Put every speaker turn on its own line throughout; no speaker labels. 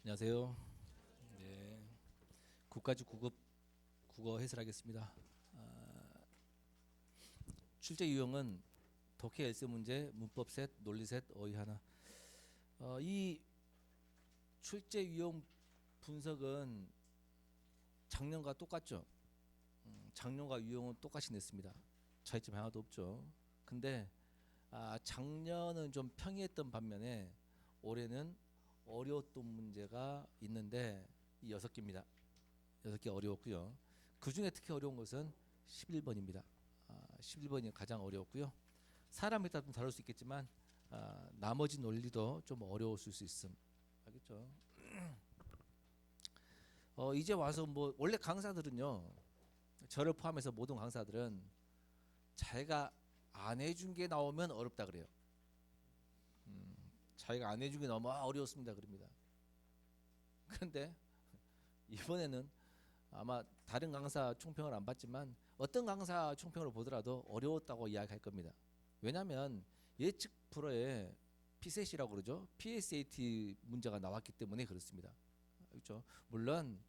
안녕하세요. 네, 국가직 9급 국어 해설하겠습니다. 출제 유형은 독해 엘세 문제, 문법 셋, 논리 셋, 어휘 하나. 이 출제 유형 분석은 작년과 똑같죠. 작년과 유형은 똑같이 냈습니다. 차이점 하나도 없죠. 근데 작년은 좀 평이했던 반면에 올해는 어려웠던 문제가 있는데 이 6개입니다. 6개 어려웠고요. 그 중에 특히 어려운 것은 11번입니다. 11번이 가장 어려웠고요. 사람에 따라 좀 다를 수 있겠지만 나머지 논리도 좀 어려웠을 수 있음. 알겠죠? 이제 와서 뭐 원래 강사들은요. 저를 포함해서 모든 강사들은 자기가 안 해준 게 나오면 어렵다 그래요. 자기가 안 해준 게 나오면 어려웠습니다 그럽니다. 그런데 이번에는 아마 다른 강사 총평을 안 봤지만 어떤 강사 총평을 보더라도 어려웠다고 이야기할 겁니다. 왜냐하면 예측 불허에 PSAT라고 그러죠. PSAT 문제가 나왔기 때문에 그렇습니다. 그렇죠. 물론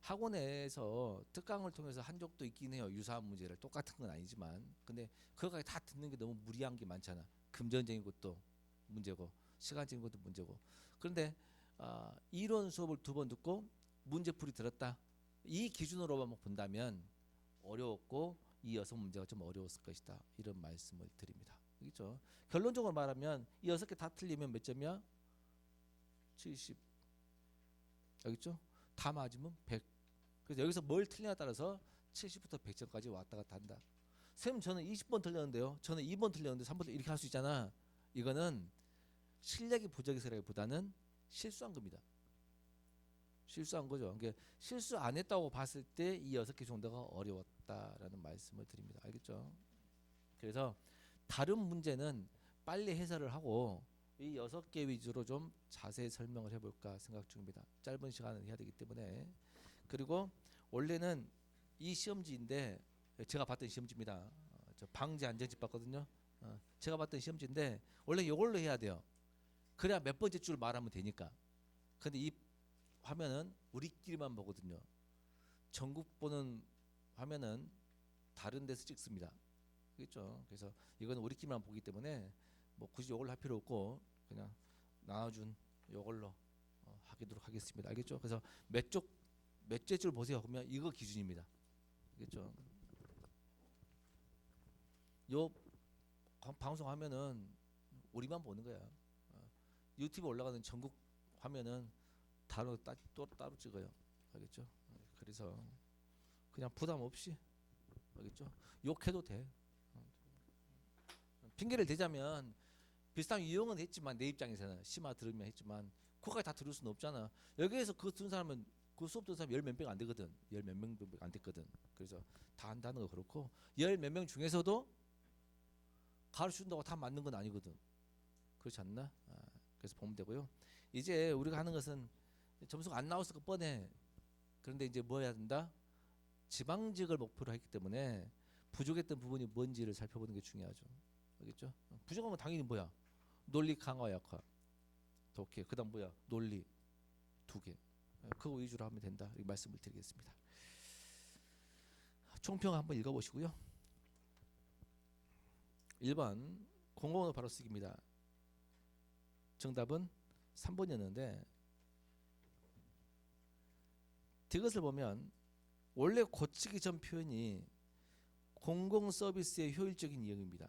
학원에서 특강을 통해서 한 적도 있긴 해요. 유사한 문제를 똑같은 건 아니지만 근데 그거까지 다 듣는 게 너무 무리한 게 많잖아. 금전적인 것도 문제고 시간적인 것도 문제고 그런데 이론 수업을 2번 듣고 문제풀이 들었다. 이 기준으로만 본다면 어려웠고 이 6문제가 좀 어려웠을 것이다. 이런 말씀을 드립니다. 그렇죠? 결론적으로 말하면 이 6개 다 틀리면 몇 점이야? 70. 알겠죠? 다 맞으면 100. 그래서 여기서 뭘 틀리냐에 따라서 70부터 100점까지 왔다 갔다 한다. 쌤 저는 20번 틀렸는데요. 저는 2번 틀렸는데 3번 이렇게 할 수 있잖아. 이거는 실력이 부족해서라기보다는 실수한 겁니다. 실수한 거죠. 그러니까 실수 안 했다고 봤을 때 이 6개 정도가 어려웠다라는 말씀을 드립니다. 알겠죠? 그래서 다른 문제는 빨리 해설을 하고 이 6개 위주로 좀 자세히 설명을 해볼까 생각 중입니다. 짧은 시간을 해야 되기 때문에. 그리고 원래는 이 시험지인데 제가 봤던 시험지입니다. 저 방제 안전집 봤거든요. 제가 봤던 시험지인데 원래 이걸로 해야 돼요. 그래야 몇 번째 줄 말하면 되니까. 근데 이 화면은 우리끼리만 보거든요. 전국 보는 화면은 다른 데서 찍습니다. 그렇죠? 그래서 이거는 우리끼리만 보기 때문에 뭐 굳이 이걸로 할 필요 없고 그냥 나눠준 이걸로 하도록 하겠습니다. 알겠죠? 그래서 몇째 줄 보세요. 그러면 이거 기준입니다. 알겠죠? 요 방송 화면은 우리만 보는 거야. 유튜브 올라가는 전국 화면은 또 따로 찍어요. 알겠죠? 그래서 그냥 부담 없이 알겠죠? 욕해도 돼. 핑계를 대자면 비슷한 유형은 했지만 내 입장에서는 심화 들으면 했지만 그거까지 다 들을 수는 없잖아. 여기에서 그거 듣는 사람은 그 수업 듣는 사람 열 몇 명 안 되거든. 열 몇 명도 안 됐거든. 그래서 다 한다는 거 그렇고 열 몇 명 중에서도 가르쳐준다고 다 맞는 건 아니거든. 그렇지 않나? 그래서 보면 되고요. 이제 우리가 하는 것은 점수가 안 나왔을 거 뻔해. 그런데 이제 뭐 해야 된다? 지방직을 목표로 했기 때문에 부족했던 부분이 뭔지를 살펴보는 게 중요하죠. 알겠죠? 부족한 건 당연히 뭐야? 논리 강화 약화. 독해. 그다음 뭐야? 논리 2개. 그거 위주로 하면 된다. 이 말씀을 드리겠습니다. 총평 한번 읽어보시고요. 1번 공공언어 바로 쓰기입니다. 정답은 3번이었는데 이것을 보면 원래 고치기 전 표현이 공공 서비스의 효율적인 이용입니다.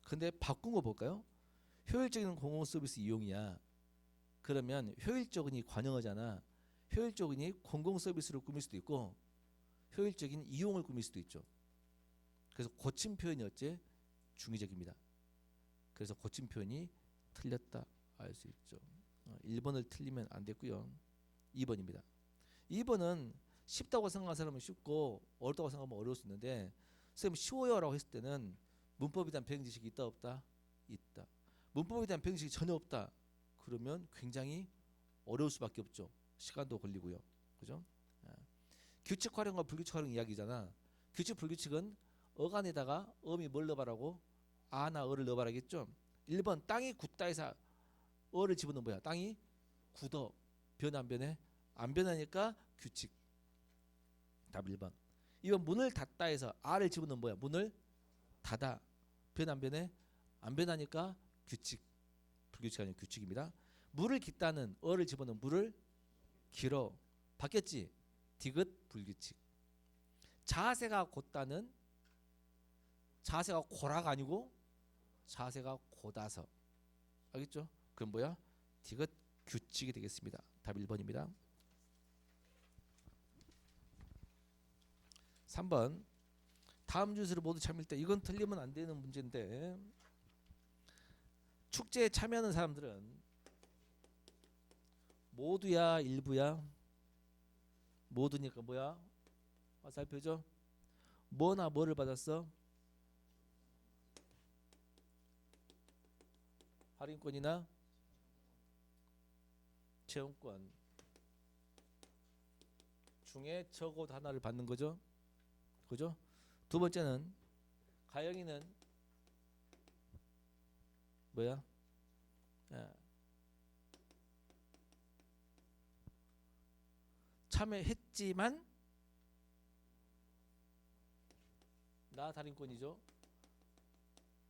근데 바꾼 거 볼까요? 효율적인 공공 서비스 이용이야. 그러면 효율적인이 관용어잖아. 효율적인이 공공 서비스를 꾸밀 수도 있고 효율적인 이용을 꾸밀 수도 있죠. 그래서 고친 표현이 어째? 중의적입니다. 그래서 고친 표현이 틀렸다 알 수 있죠. 1번을 틀리면 안 됐고요. 2번입니다. 2번은 쉽다고 생각하는 사람은 쉽고 어렵다고 생각하면 어려울 수 있는데 선생님 쉬워요 라고 했을 때는 문법에 대한 배경 지식이 있다 없다? 있다. 문법에 대한 배경 지식이 전혀 없다. 그러면 굉장히 어려울 수밖에 없죠. 시간도 걸리고요. 그죠? 규칙 활용과 불규칙 활용 이야기잖아. 규칙 불규칙은 어간에다가 어미 뭘 넣어봐라고? 아나 어를 넣어봐라겠죠. 1번 땅이 굳다 해서 어를 집어넣으면 뭐야? 땅이 굳어. 변해 안 변해? 안 변하니까 규칙. 답 1번. 이건 문을 닫다 해서 R을 집어넣으면 뭐야? 문을 닫아. 변해 안 변해? 안 변하니까 규칙. 불규칙 아니고 규칙입니다. 물을 깃다는 어를 집어넣으면 물을 길어. 바뀌었지? 디귿 불규칙. 자세가 곧다는 자세가 고라가 아니고 자세가 곧아서. 알겠죠? 그럼 뭐야? 디귿 규칙이 되겠습니다. 답 1번입니다. 3번. 다음 주제를 모두 참일 때 이건 틀리면 안 되는 문제인데 축제에 참여하는 사람들은 모두야 일부야? 모두니까 뭐야? 살펴줘. 뭐나 뭐를 받았어? 할인권이나 체험권 중에 적어도 하나를 받는 거죠. 그죠? 두 번째는 가영이는 뭐야? 참여했지만 나 할인권이죠.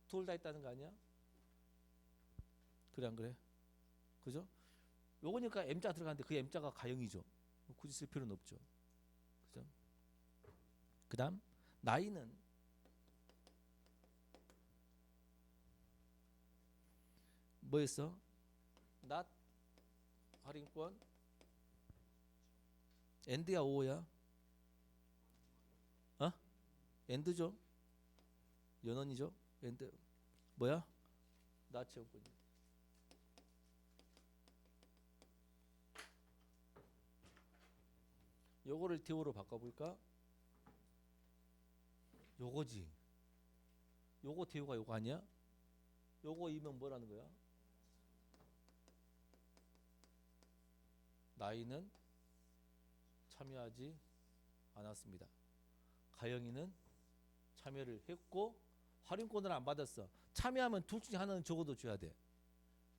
둘 다 있다는 거 아니야? 그래 안 그래? 그죠? 요거니까 M자 들어가는데 그 M자가 가영이죠. 굳이 쓸 필요는 없죠. 그죠? 그 다음 나이는 뭐였어? not 할인권 엔드야 오어야? 어? 엔드죠. 연원이죠. 엔드 뭐야? not 체험권. 요거를 대우로 바꿔볼까? 요거지. 요거 대우가 요거 아니야? 요거이면 뭐라는 거야? 나이는 참여하지 않았습니다. 가영이는 참여를 했고 할인권을 안 받았어. 참여하면 둘 중에 하나는 적어도 줘야 돼.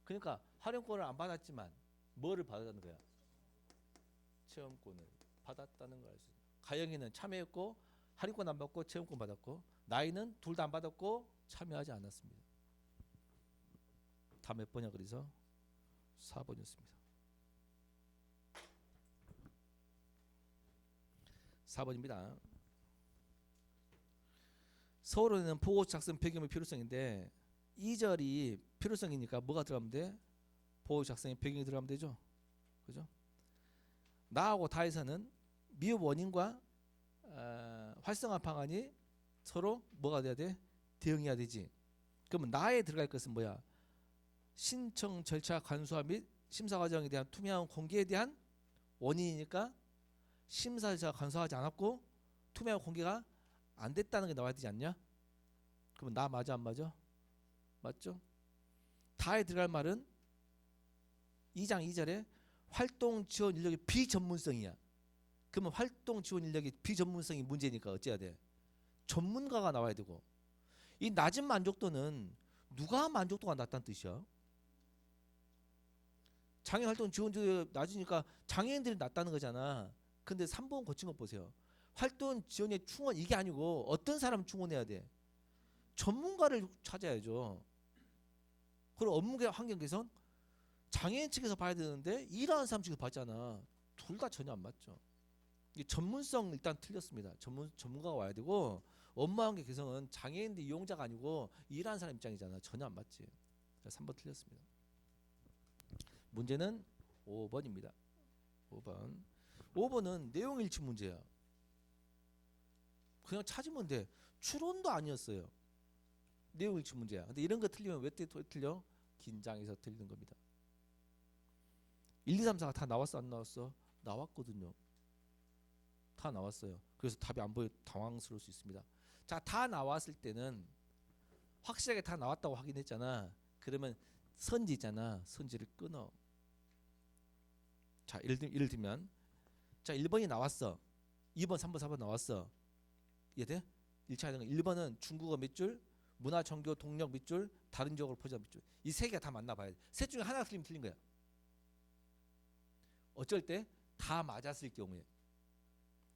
그러니까 할인권을 안 받았지만 뭐를 받았다는 거야? 체험권을 받았다는 걸 알 수 있어. 가영이는 참여했고 할인권 안 받고 체험권 받았고 나이는 둘 다 안 받았고 참여하지 않았습니다. 다 몇 번이야 그래서 4번이었습니다. 4번입니다. 서울에는 보고 작성 배경의 필요성인데 2절이 필요성이니까 뭐가 들어가면 돼? 보호 작성의 배경이 들어가면 되죠. 그죠? 나하고 다에서는 미흡 원인과 활성화 방안이 서로 뭐가 돼야 돼? 대응해야 되지. 그러면 나에 들어갈 것은 뭐야? 신청 절차 간소화 및 심사 과정에 대한 투명한 공개에 대한 원인이니까 심사 절차가 간소화하지 않았고 투명한 공개가 안 됐다는 게 나와야 되지 않냐? 그러면 나 맞아 안 맞아? 맞죠? 다에 들어갈 말은 2장 2절에 활동 지원 인력의 비전문성이야. 그러면 활동 지원 인력의 비전문성이 문제니까 어째야 돼? 전문가가 나와야 되고 이 낮은 만족도는 누가 만족도가 낮다는 뜻이야? 장애인 활동 지원율이 낮으니까 장애인들이 낮다는 거잖아. 근데 3번 고친 거 보세요. 활동 지원의 충원 이게 아니고 어떤 사람 충원해야 돼? 전문가를 찾아야죠. 그리고 업무 환경 개선 장애인 측에서 봐야 되는데 일하는 사람 측에서 봤잖아. 둘 다 전혀 안 맞죠. 이 전문성 일단 틀렸습니다. 전문가가 와야 되고 업무 환경 개선은 장애인들 이용자가 아니고 일하는 사람 입장이잖아. 전혀 안 맞지. 3번 틀렸습니다. 문제는 5번입니다. 5번. 5번은 내용 일치 문제야. 그냥 찾으면 돼. 추론도 아니었어요. 내용 일치 문제야. 근데 이런 거 틀리면 왜 틀려? 긴장해서 틀리는 겁니다. 1, 2, 3, 4가 다 나왔어 안 나왔어? 나왔거든요. 다 나왔어요. 그래서 답이 안 보여 당황스러울 수 있습니다. 자, 다 나왔을 때는 확실하게 다 나왔다고 확인했잖아. 그러면 선지 있잖아. 선지를 끊어. 자, 예를 들면 자 1번이 나왔어. 2번, 3번, 4번 나왔어. 이해돼? 1차 하는 거 1번은 중국어 몇 줄, 문화, 종교, 동력 몇 줄, 다른 지역으로 포장 몇 줄. 이 세 개가 다 맞나 봐야 돼. 셋 중에 하나 틀리면 틀린 거야. 어쩔 때 다 맞았을 경우에.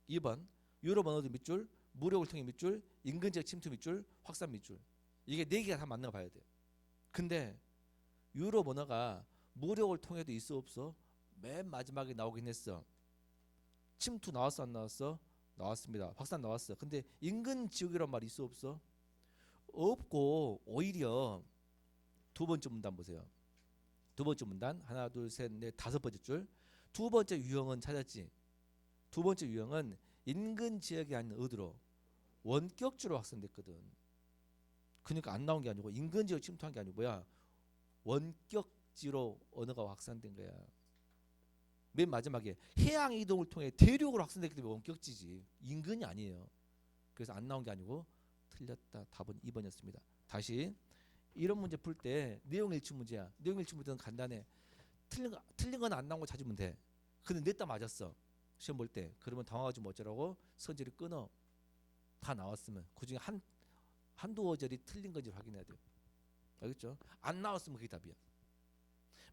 2번 유럽 언어들 밑줄, 무력을 통해 밑줄, 인근지역 침투 밑줄, 확산 밑줄. 이게 4개가 다 맞나 봐야 돼. 근데 유럽 언어가 무력을 통해도 있어 없어? 맨 마지막에 나오긴 했어. 침투 나왔어 안 나왔어? 나왔습니다. 확산 나왔어. 근데 인근 지역이란 말 있어 없어? 없고 오히려 두 번째 문단 보세요. 두 번째 문단 하나 둘 셋 넷 다섯 번째 줄. 두 번째 유형은 찾았지. 두 번째 유형은 인근 지역이 아닌 어디로? 원격지로 확산됐거든. 그러니까 안 나온 게 아니고 인근 지역 침투한 게 아니고 뭐야? 원격지로 언어가 확산된 거야. 맨 마지막에 해양 이동을 통해 대륙으로 확산됐기 때문에 원격지지. 인근이 아니에요. 그래서 안 나온 게 아니고 틀렸다. 답은 2번이었습니다. 다시 이런 문제 풀 때 내용 일치 문제야. 내용 일치 문제는 간단해. 틀린 건 안 나온 거 찾으면 돼. 근데 냈다 맞았어. 시험 볼 때. 그러면 당황하지 뭐 어쩌라고? 선지를 끊어. 다 나왔으면 그중에 한두 어절이 틀린 건지 확인해야 돼요. 알겠죠? 안 나왔으면 그게 답이야.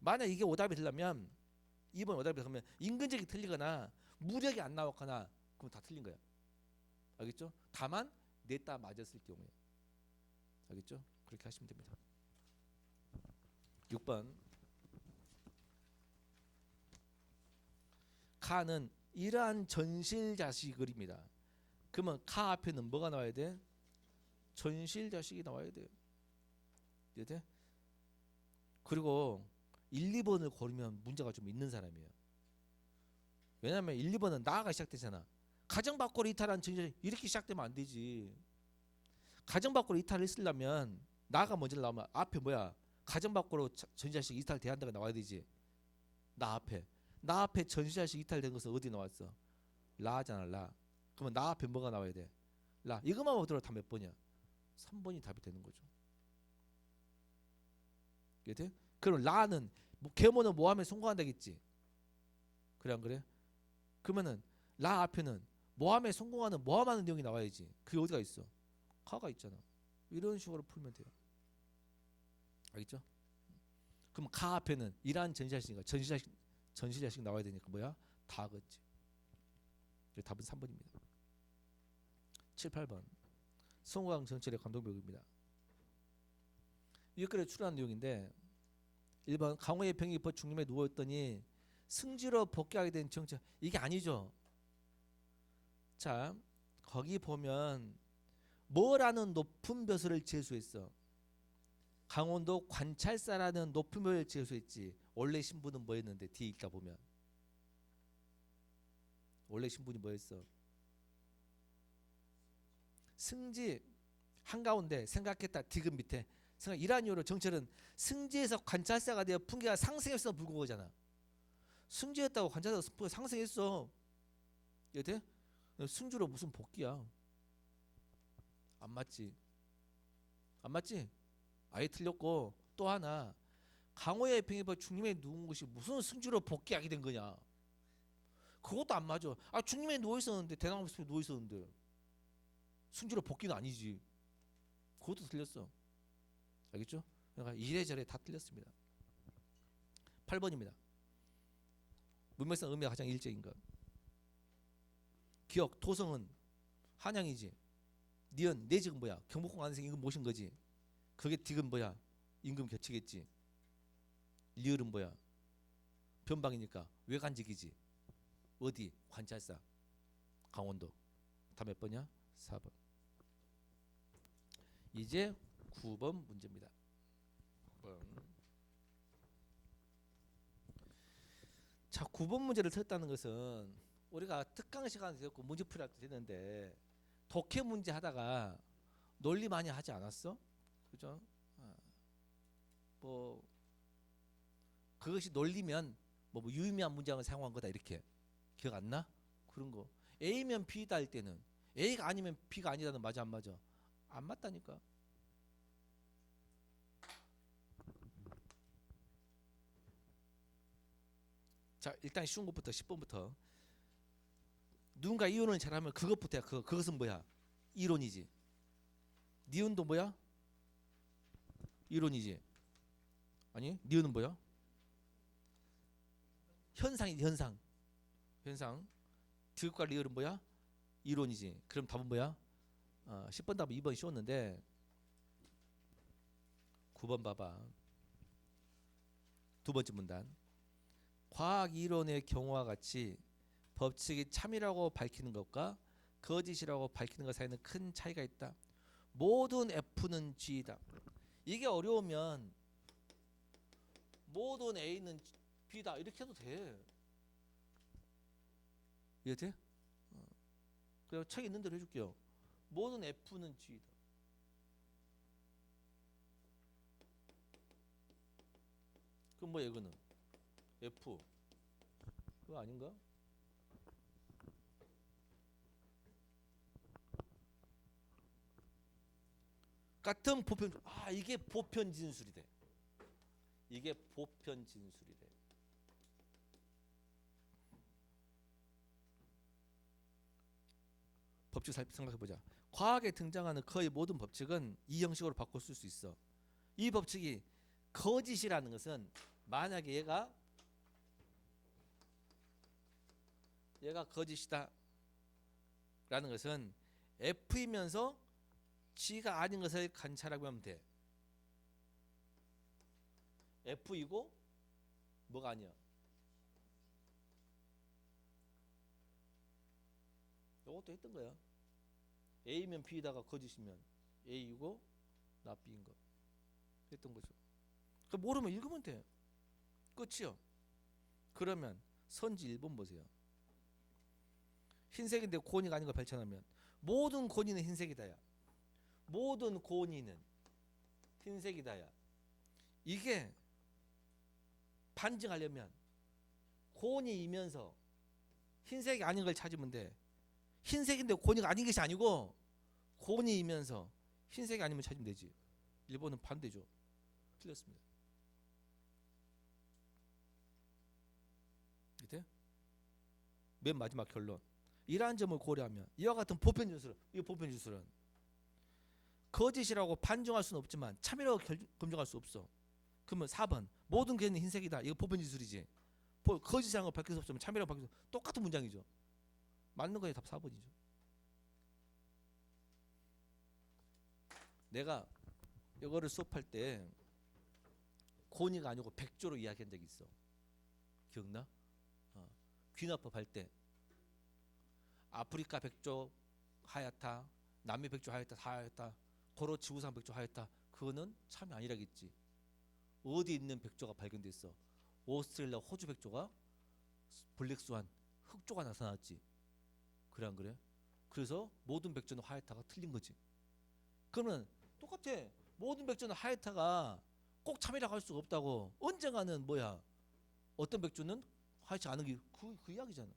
만약 이게 오답이 되려면 2번 오답이 되면 인근적이 틀리거나 무력이 안 나왔거나 그럼 다 틀린 거야. 알겠죠? 다만 냈다 맞았을 경우에. 알겠죠? 그렇게 하시면 됩니다. 6번 카는 이러한 전실자식을입니다. 그러면 카 앞에는 뭐가 나와야 돼? 전실자식이 나와야 돼요. 이해돼? 그리고 1, 2번을 고르면 문제가 좀 있는 사람이에요. 왜냐하면 1, 2번은 나가 시작되잖아. 가정 밖으로 이탈한 전실자식 이렇게 시작되면 안 되지. 가정 밖으로 이탈을 했으려면 나가 먼저 나오면 앞에 뭐야? 가정 밖으로 전실자식 이탈돼야 한다가 나와야 되지. 나 앞에 전실자식 이탈된 것은 어디 나왔어? 라잖아. 라. 그러면 나 앞에 뭐가 나와야 돼? 라. 이것만 보더라도 다 몇 번이야? 3번이 답이 되는 거죠. 이해돼? 그럼 라는 계모는 모함에 성공한다겠지. 그래 안 그래? 그러면은 라 앞에는 모함에 성공하는 모함하는 내용이 나와야지. 그게 어디가 있어? 카가 있잖아. 이런 식으로 풀면 돼요. 알겠죠? 그럼 카 앞에는 이러한 전실자식인가? 전실자식 나와야 되니까 뭐야? 다 걷지. 답은 3번입니다. 7, 8번 송호강 전철의 감동벽입니다. 이것글에 출연한 내용인데 1번 강호의 병이 입어 중림에 누워있더니 승지로 복귀하게 된 정치. 이게 아니죠. 자 거기 보면 뭐라는 높은 벼슬을 제수했어. 강원도 관찰사라는 높은 벼슬을 제수했지. 원래 신분은 뭐였는데 뒤에 읽다 보면 원래 신분이 뭐였어? 승지 한가운데 생각했다. 디귿 밑에 생각. 이러한 이유로 정철은 승지에서 관찰사가 되어 풍계가 상승했어 불구거잖아. 승지했다고 관찰사가 풍계가 상승했어. 이해돼? 승주로 무슨 복귀야? 안 맞지? 안 맞지? 아예 틀렸고 또 하나 강호의 병에 중림에 누운 것이 무슨 승주로 복귀하게 된 거냐? 그것도 안 맞아. 아 중림에 누워 있었는데 대나무 숲에 누워 있었는데 승주로 복귀는 아니지. 그것도 틀렸어. 알겠죠? 그러니까 이래저래 다 틀렸습니다. 8번입니다. 문맥상 의미가 가장 일제인 것. 기억 도성은 한양이지. 니은 내 지금 뭐야? 경복궁 안에서 임금 모신 거지. 그게 디귿 뭐야? 임금 겹치겠지. 리을은 뭐야? 변방이니까 외관직이지. 어디? 관찰사. 강원도. 다 몇 번이야? 4번. 이제 9번 문제입니다. 9번. 자, 9번 문제를 틀었다는 것은 우리가 특강 시간이 되었고 문제풀이 할 때 됐는데 독해 문제 하다가 논리 많이 하지 않았어? 그죠? 뭐 그것이 논리면 뭐 유의미한 문장을 사용한 거다 이렇게 기억 안 나? 그런 거. A면 B다 할 때는 A가 아니면 B가 아니다는 맞아 안 맞아? 안 맞다니까. 자 일단 쉬운 것부터 10번부터 누군가 이론을 잘하면 그것부터야. 그것은 뭐야? 이론이지. 니은도 뭐야? 이론이지. 아니 니은은 뭐야? 현상이 현상. 현상. 디귿과 리을은 뭐야? 이론이지. 그럼 답은 뭐야? 10번 답은 2번 쉬웠는데 9번 봐봐. 두 번째 문단. 과학 이론의 경우와 같이 법칙이 참이라고 밝히는 것과 거짓이라고 밝히는 것 사이에는 큰 차이가 있다. 모든 F는 G이다. 이게 어려우면 모든 A는 B다 이렇게 해도 돼. 이해돼? 그냥 책 있는 대로 해줄게요. 모든 F는 G이다. 그럼 뭐야 이거는? F 그거 아닌가? 같은 보편 이게 보편 진술이 돼. 이게 보편 진술이 돼. 법칙 생각해 보자. 과학에 등장하는 거의 모든 법칙은 이 형식으로 바꿔 쓸 수 있어. 이 법칙이 거짓이라는 것은 만약에 얘가 거짓이다 라는 것은 F이면서 G가 아닌 것을 관찰하고 하면 돼. F이고 뭐가 아니야? 이것도 했던 거야. A면 B다가 거짓이면 A이고 나 B인 거 했던 거죠. 그 모르면 읽으면 돼. 끝이요. 그러면 선지 1번 보세요. 흰색인데 고니가 아닌 걸 발견하면 모든 고니는 흰색이다야. 모든 고니는 흰색이다야. 이게 반증하려면 고니이면서 흰색이 아닌 걸 찾으면 돼. 흰색인데 고니가 아닌 것이 아니고 고니이면서 흰색이 아니면 찾으면 되지. 1번은 반대죠. 틀렸습니다. 이때 맨 마지막 결론. 이러한 점을 고려하면 이와 같은 보편 진술은 이 보편 진술은 거짓이라고 판정할 수는 없지만 참이라고 검증할 수 없어. 그러면 4번 모든 개는 흰색이다. 이거 보편 진술이지. 거짓이라는 걸 밝힐 수 없으면 참이라고 밝힐 수 없어. 똑같은 문장이죠. 맞는 거에 답 4번이죠. 내가 이거를 수업할 때 고니가 아니고 백조로 이야기한 적이 있어. 기억나? 귀납법 할 때 아프리카 백조 하얗다, 남미 백조 하얗다, 고로 지구상 백조 하얗다. 그거는 참이 아니라겠지. 어디 있는 백조가 발견됐어? 오스트레일리아 호주 백조가 블랙스완 흑조가 나타났지. 그래 안 그래? 그래서 모든 백조는 하얗다가 틀린 거지. 그러면 똑같아. 모든 백조는 하얗다가 꼭 참이라고 할 수가 없다고. 언젠가는 뭐야? 어떤 백조는 하얗지 않은 게 그 이야기잖아.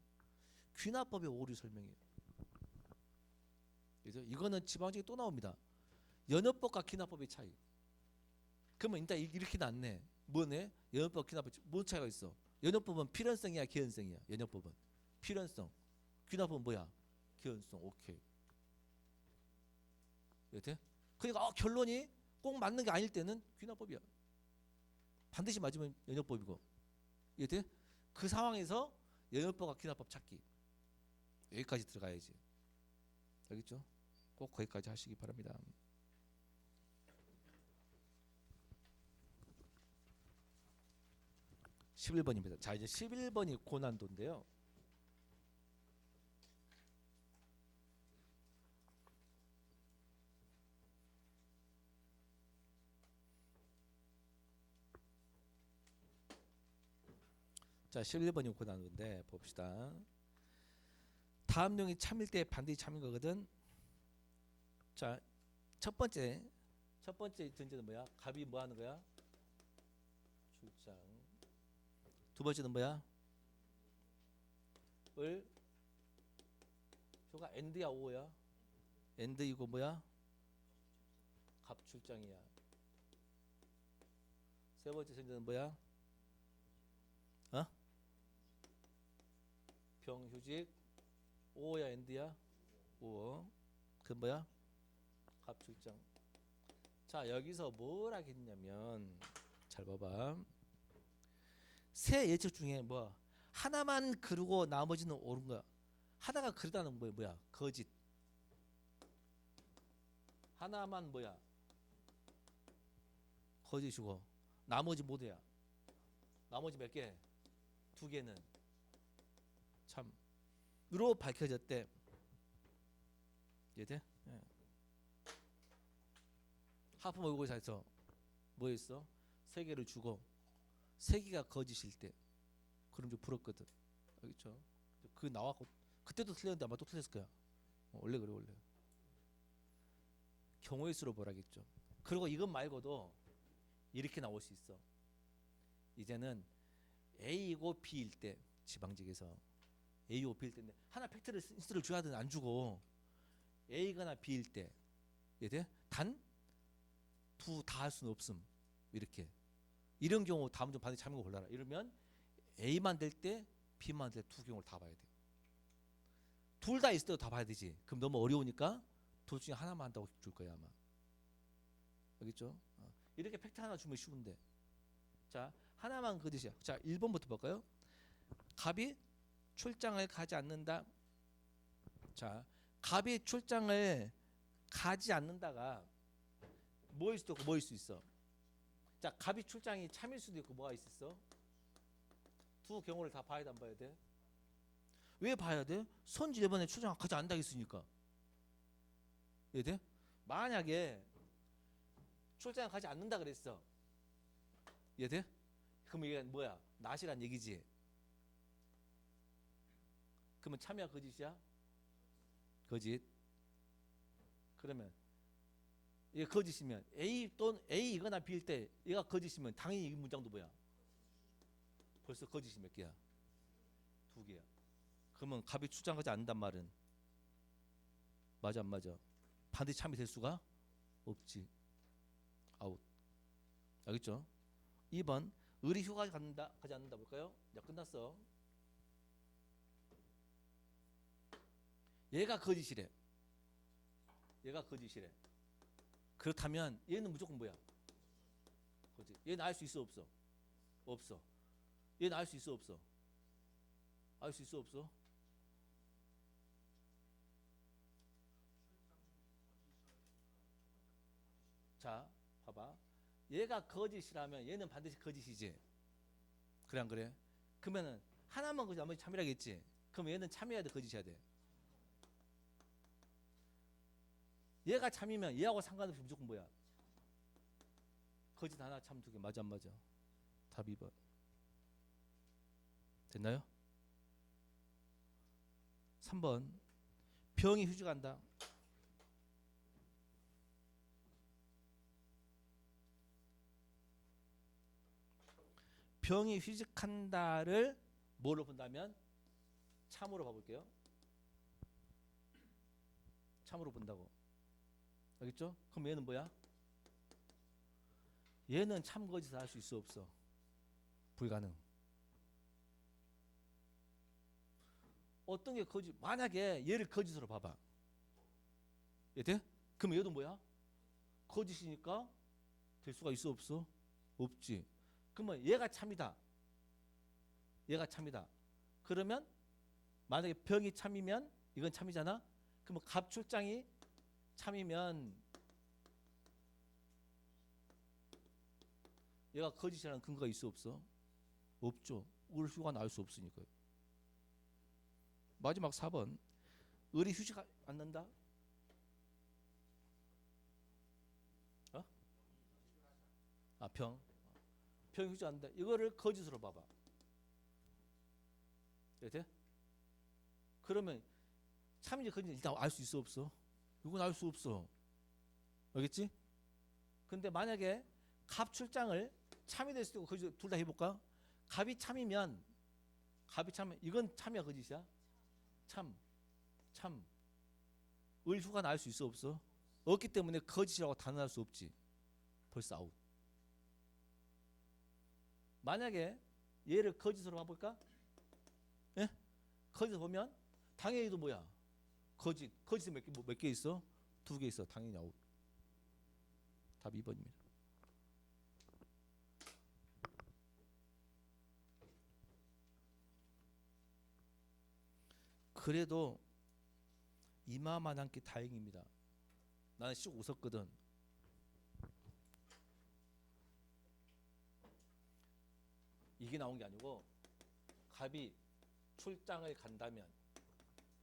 귀납법의 오류 설명이에요. 그래서 이거는 지방적이 또 나옵니다. 연협법과 귀납법의 차이. 그러면 일단 이렇게 낫네. 뭐네? 연협법, 귀납법 뭔 차이가 있어? 연협법은 필연성이야, 개연성이야. 연협법은 필연성. 귀납법은 뭐야? 개연성. 오케이. 이렇게? 그러니까 결론이 꼭 맞는 게 아닐 때는 귀납법이야. 반드시 맞으면 연협법이고. 이렇게? 그 상황에서 연협법과 귀납법 찾기. 여기까지 들어가야지. 알겠죠? 꼭 거기까지 하시기 바랍니다. 11번입니다. 자, 이제 11번이 고난도인데요. 자, 11번이 고난도인데 봅시다. 다음 내용이 참일 때 반드시 참인 거거든. 자, 첫 번째 전제는 뭐야? 갑이 뭐 하는 거야? 출장. 두 번째는 뭐야? 을 표가 엔드야 오야? 엔드이고 뭐야? 갑 출장이야. 세 번째 전제는 뭐야? 병휴직 오야 엔드야? 오. 그 뭐야? 갑 출장. 자, 여기서 뭘 하겠냐면 잘 봐봐. 세 예측 중에 뭐 하나만 그르고 나머지는 옳은 거야. 하나가 그르다는 뭐야? 거짓. 하나만 뭐야? 거짓이고 나머지 모두야. 나머지 몇 개? 두 개는 참으로 밝혀졌대. 이해돼? 예. 하프 모의고사에서 뭐였어? 세 개를 주고 세 개가 거짓일 때 그럼 좀 부럽거든. 알겠죠? 그 나왔고 그때도 틀렸는데 아마 또 틀렸을 거야. 원래 그래 원래. 경우의 수로 보라겠죠. 그리고 이것 말고도 이렇게 나올 수 있어. 이제는 A이고 B일 때 지방직에서 A이고 B일 때인데 하나 팩트를 힌트를 줘야 되는 안 주고 A거나 B일 때 이해돼? 단 두 다 할 수는 없음. 이렇게 이런 경우 다음 좀 반드시 참고 골라라. 이러면 A만 될 때 B만 될 때 두 경우를 다 봐야 돼. 둘 다 있을 때도 다 봐야 되지. 그럼 너무 어려우니까 둘 중에 하나만 한다고 줄 거야 아마. 알겠죠? 이렇게 팩트 하나 주면 쉬운데. 자, 하나만 거짓이야. 자, 1번부터 볼까요? 갑이 출장을 가지 않는다. 자, 갑이 출장을 가지 않는다가 뭐일 수도 있고 뭐일 수 있어. 자, 갑이 출장이 참일 수도 있고 뭐가 있었어? 두 경우를 다 봐야 돼, 안 봐야 돼? 왜 봐야 돼? 선지 이번에 출장 가지 않는다 했으니까. 이해돼? 만약에 출장 가지 않는다 그랬어. 이해돼? 그럼 이게 뭐야? 낫이란 얘기지. 그러면 참이야 거짓이야? 거짓. 그러면 이게 거짓이면 A 또는 A이거나 B일 때 얘가 거짓이면 당연히 이 문장도 뭐야? 벌써 거짓이 몇 개야? 두 개야. 그러면 갑이 출장 가지 않는단 말은 맞아 안 맞아? 반드시 참이 될 수가 없지. 아웃. 알겠죠? 2번 을이 휴가 가지 않는다 볼까요? 야 끝났어. 얘가 거짓이래. 얘가 거짓이래. 그렇다면 얘는 무조건 뭐야? 거짓. 얘는 알 수 있어 없어? 없어. 얘는 알 수 있어 없어? 알 수 있어 없어? 자, 봐봐. 얘가 거짓이라면 얘는 반드시 거짓이지. 그래 안 그래? 그러면은 하나만 거짓 나머지 참이라겠지. 그럼 얘는 참이어야 돼, 거짓이어야 돼? 얘가 참이면 얘하고 상관없이 무조건 뭐야? 거짓 하나 참 두 개. 맞아 안 맞아? 답 2번. 됐나요? 3번 병이 휴직한다. 병이 휴직한다를 뭐로 본다면? 참으로 봐볼게요. 참으로 본다고. 알겠죠? 그럼 얘는 뭐야? 얘는 참 거짓을 할 수 있어 없어? 불가능. 어떤 게 거짓? 만약에 얘를 거짓으로 봐봐. 얘 돼? 그럼 얘도 뭐야? 거짓이니까 될 수가 있어 없어? 없지. 그러면 얘가 참이다. 얘가 참이다. 그러면 만약에 병이 참이면 이건 참이잖아. 그러면 갑출장이 참이면 얘가 거짓이라는 근거가 있어 없어? 없죠. 을 휴가 나올 수 없으니까요. 마지막 4번 을이 휴직 않는다. 어? 아, 병 휴직 않는다. 이거를 거짓으로 봐봐. 돼? 그러면 참인지 거짓인지 일단 알 수 있어 없어? 이건 알 수 없어. 알겠지? 근데 만약에 갑 출장을 참이 될 수도 있고 거짓 둘 다 해볼까? 갑이 참이면 이건 참이야 거짓이야? 참. 을 휴가 날 수 있어 없어? 없기 때문에 거짓이라고 단언할 수 없지. 벌써 아웃. 만약에 얘를 거짓으로 봐볼까? 예? 거짓 보면 당연히도 뭐야? 거짓이 몇 개 있어? 두 개 있어. 당연히 아웃. 답 2번입니다. 그래도 이마만 한 게 다행입니다. 나는 씩 웃었거든. 이게 나온 게 아니고 갑이 출장을 간다면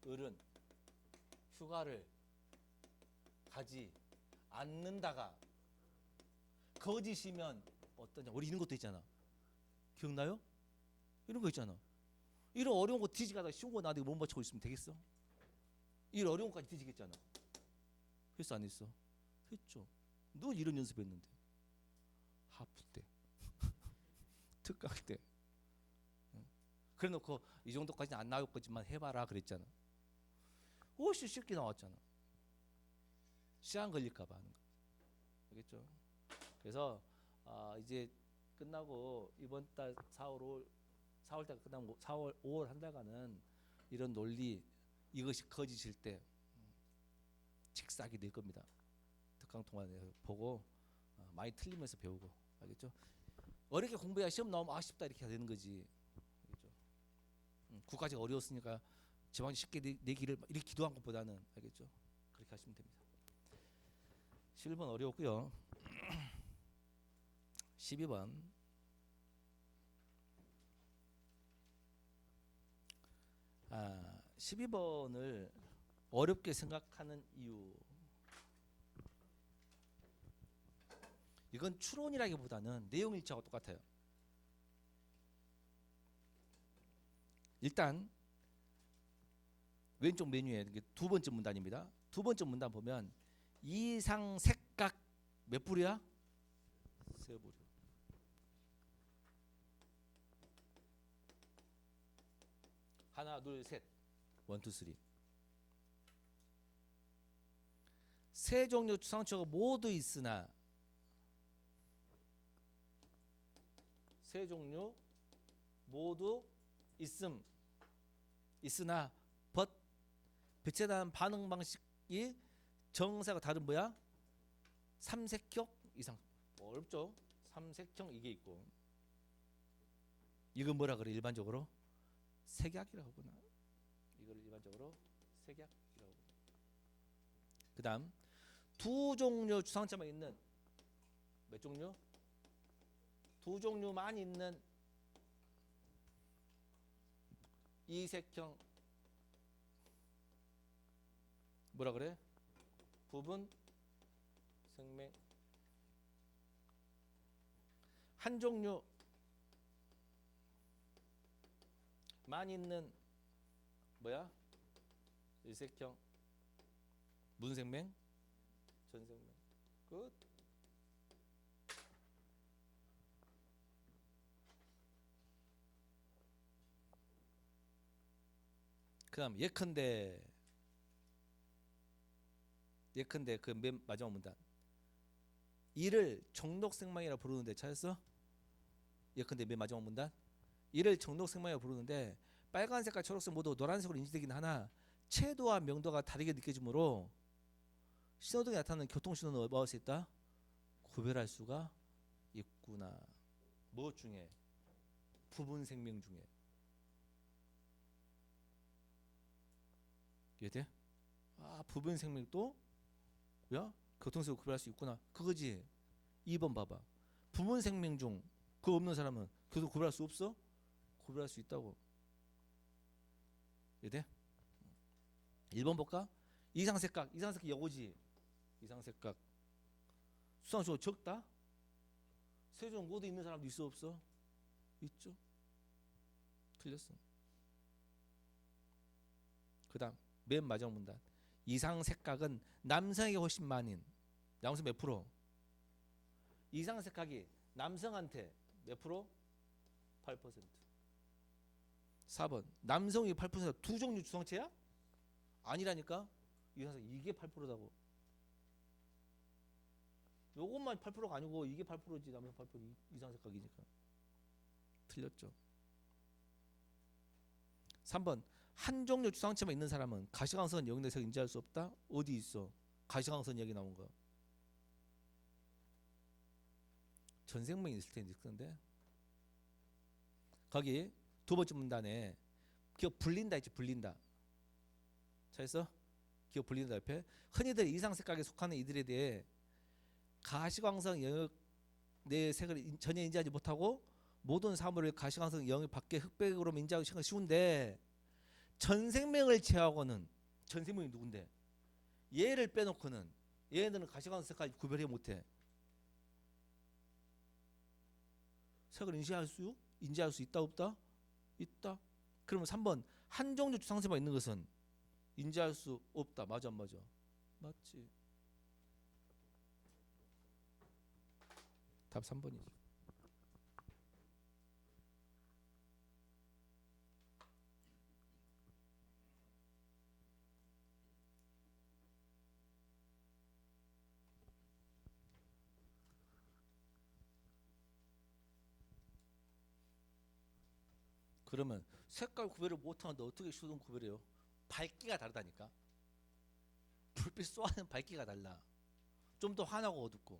을은 휴가를 가지 않는다가 거짓이면 어떠냐. 우리 이런 것도 있잖아. 기억나요? 이런 거 있잖아. 이런 어려운 거 뒤지가다가 쉬운 거 나한테 못 맞추고 있으면 되겠어? 이런 어려운 거까지 뒤지겠잖아. 했어 안 했어? 했죠. 너 이런 연습했는데. 하프 때 특강 때. 그래 놓고 이 정도까지는 안 나올 거지만 해봐라 그랬잖아. 훨씬 쉽게 나왔잖아. 시간 걸릴까봐 하는 거. 알겠죠? 그래서 이제 끝나고 이번 달 4월 달 끝나면 4월 5월 한 달간은 이런 논리 이것이 거짓일 때 직사하게 될 겁니다. 특강 동안에 보고 많이 틀리면서 배우고. 알겠죠? 어렵게 공부해야 시험 나오면 아쉽다 이렇게 되는 거지. 알겠죠? 국가직 어려웠으니까 지방지 쉽게 내기를 이렇게 기도한 것보다는. 알겠죠? 그렇게 하시면 됩니다. 11번 어려웠고요. 12번 12번을 어렵게 생각하는 이유. 이건 추론이라기보다는 내용 일치하고 똑같아요. 일단 왼쪽 메뉴에 두 번째 문단입니다. 두 번째 문단 보면 이상색각 몇 부류야? 세 부류. 하나, 둘, 셋. 원, 투, 쓰리. 세 종류 추상초가 모두 있으나 세 종류 모두 있으나 but 빛에 대한 반응 방식이 정사가 다른 뭐야? 삼색형 이상. 어렵죠? 삼색형 이게 있고. 이건 뭐라 그래 일반적으로? 색약이라고 하구나. 이걸 일반적으로 색약이라고 하고. 그다음 두 종류 주상점에 있는 몇 종류? 두 종류만 있는 이색형 뭐라 그래? 부분 생명. 한 종류만 있는 뭐야? 일색형 문생명 전생명. 끝. 그다음 예컨대 그 맨 마지막 문단 이를 정록생명이라 부르는데 찾았어? 예컨대 맨 마지막 문단 이를 정록생명이라 부르는데 빨간색과 초록색 모두 노란색으로 인지되긴 하나 채도와 명도가 다르게 느껴지므로 신호등에 나타나는 교통신호는 뭐할 수 있다? 구별할 수가 있구나. 무엇 중에? 부분 생명 중에. 이해돼? 부분 생명도 야 교통신호 구별할 수 있구나. 그거지. 2번 봐봐. 부분 생명 중 그거 없는 사람은 교통 구별할 수 없어? 구별할 수 있다고. 이해돼? 1번 볼까? 이상색각 여고지. 이상색각 수상초가 적다? 세종 모두 있는 사람도 있어 없어? 있죠. 틀렸어. 그 다음 맨 마지막 문단 이상색각은 남성에게 훨씬 많은 남성 몇 프로? 이상색각이 남성한테 몇 프로? 8%. 4번 남성이 8% 두 종류 주성체야? 아니라니까. 이게 8%다고. 요것만 8%가 아니고 이게 8%지. 남성 8% 이상색각이니까. 틀렸죠. 3번 한 종류 주상체만 있는 사람은 가시광선 영역에서 인지할 수 없다. 어디 있어? 가시광선 얘기 나온 거. 전생명이 있을 텐데 그런데 거기 두 번째 문단에 그 불린다 있지. 불린다. 잘했어? 기억 분리된다 옆에. 흔히들 이상 색각에 속하는 이들에 대해 가시광선 영역 내 색을 전혀 인지하지 못하고 모든 사물을 가시광선 영역 밖에 흑백으로 인지하기 쉬운데 전 생명을 제하고는 전 생명이 누군데 얘를 빼놓고는 얘네들은 가시광선 색깔 구별해 못해. 색을 인지할 수 있다 없다? 있다. 그러면 3번 한 종류 주상세만 있는 것은 인지할 수 없다. 맞아 안 맞아? 맞지. 답 3번이지. 그러면 색깔 구별을 못하는데 어떻게 수동 구별해요? 밝기가 다르다니까. 불빛 쏘아는 밝기가 달라. 좀 더 환하고 어둡고.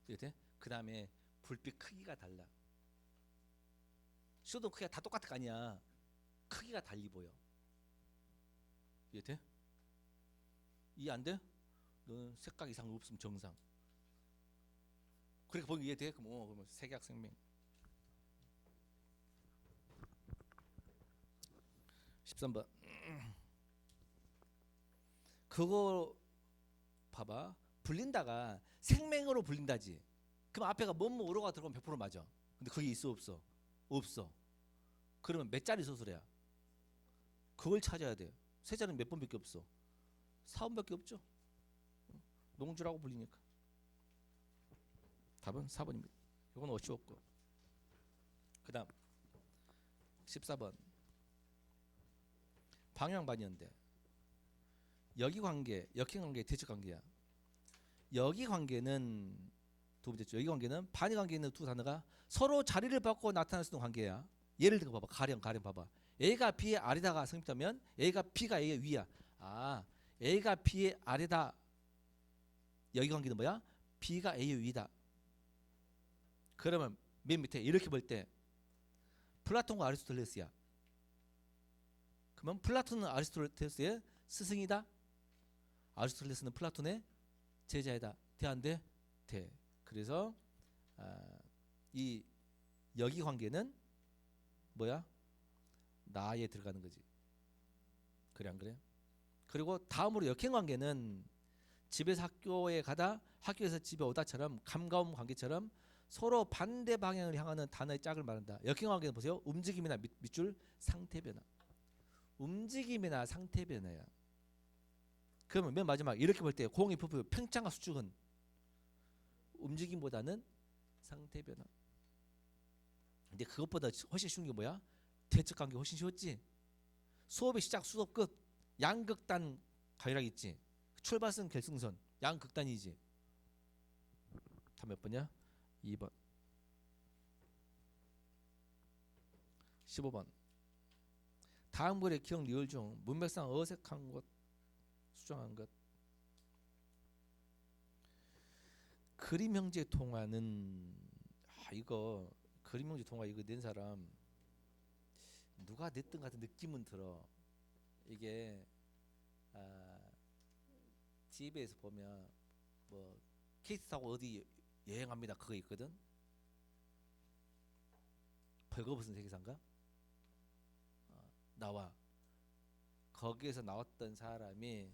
이해돼? 그 다음에 불빛 크기가 달라. 수동 크기가 다 똑같을 거 아니야. 크기가 달리 보여. 이해돼? 이해 안 돼? 너는 색각 이상 없으면 정상. 그렇게 보기 이해돼? 그러면 색약 생명. 13번. 그거 봐봐. 불린다가 생명으로 불린다지. 그럼 앞에가 뭐뭐로가 들어가면 100% 맞아. 근데 그게 있어 없어? 없어. 그러면 몇 자리 소설이야? 그걸 찾아야 돼. 세 자리는 몇 번밖에 없어? 4번밖에 없죠. 농주라고 불리니까. 답은 4번입니다. 이건 어찌없고. 그 다음 14번. 방향반이었는데 여기관계, 역행관계, 대척관계야. 여기관계는 두 번째죠. 여기관계는 반의관계에 있는 두 단어가 서로 자리를 바꿔 나타날 수 있는 관계야. 예를 들어 봐봐. 가령 봐봐. A가 B의 아래다가 성립하면 A가 B가 A의 위야. 아, A가 B의 아래다. 여기관계는 뭐야? B가 A의 위다. 그러면 맨 밑에 이렇게 볼 때 플라톤과 아리스토텔레스야. 그러면 플라톤은 아리스토텔레스의 스승이다. 아리스토텔레스는 플라톤의 제자이다. 돼 안 돼? 돼. 그래서 이 여기 관계는 뭐야? 나에 들어가는 거지. 그래 안 그래? 그리고 다음으로 역행 관계는 집에서 학교에 가다 학교에서 집에 오다처럼 감가움 관계처럼 서로 반대 방향을 향하는 단어의 짝을 말한다. 역행 관계는 보세요. 움직임이나 밑줄 상태 변화. 움직임이나 상태 변화야. 그러면 맨 마지막 이렇게 볼 때 공이 부부 평창과 수축은 움직임보다는 상태 변화. 근데 그것보다 훨씬 쉬운 게 뭐야? 대척 관계 훨씬 쉬웠지. 수업의 시작, 수업 끝, 양극단 가위락 있지. 출발선, 결승선, 양극단이지. 다 몇 번이야? 2번. 15번. 다음 글의 기억 리얼 중 문맥상 어색한 것, 수정한 것. 그림 형제 통화는 이거 그림 형제 통화 이거 낸 사람 누가 냈던 같은 느낌은 들어. 이게 TV에서 보면 뭐 케이스 타고 어디 여행합니다 그거 있거든. 벌거벗은 세계사인가? 나와. 거기에서 나왔던 사람이